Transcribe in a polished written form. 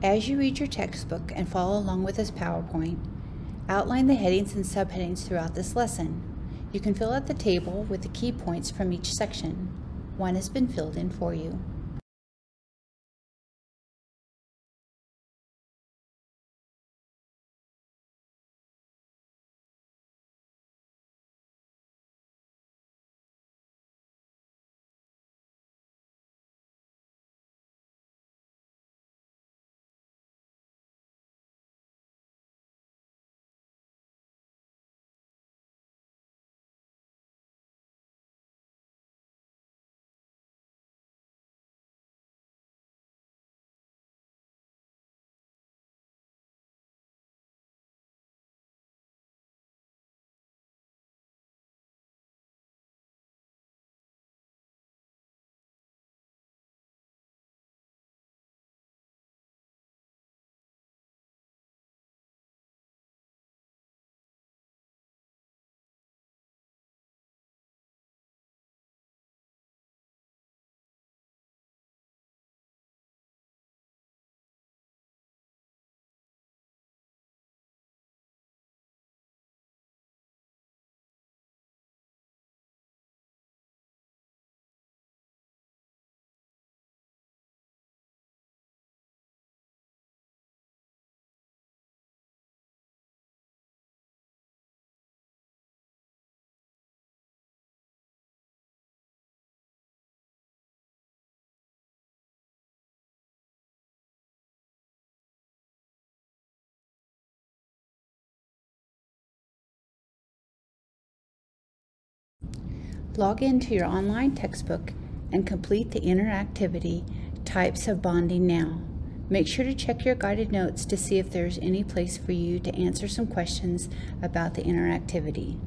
As you read your textbook and follow along with this PowerPoint, outline the headings and subheadings throughout this lesson. You can fill out the table with the key points from each section. One has been filled in for you. Log into your online textbook and complete the interactivity Types of Bonding Now. Make sure to check your guided notes to see if there's any place for you to answer some questions about the interactivity.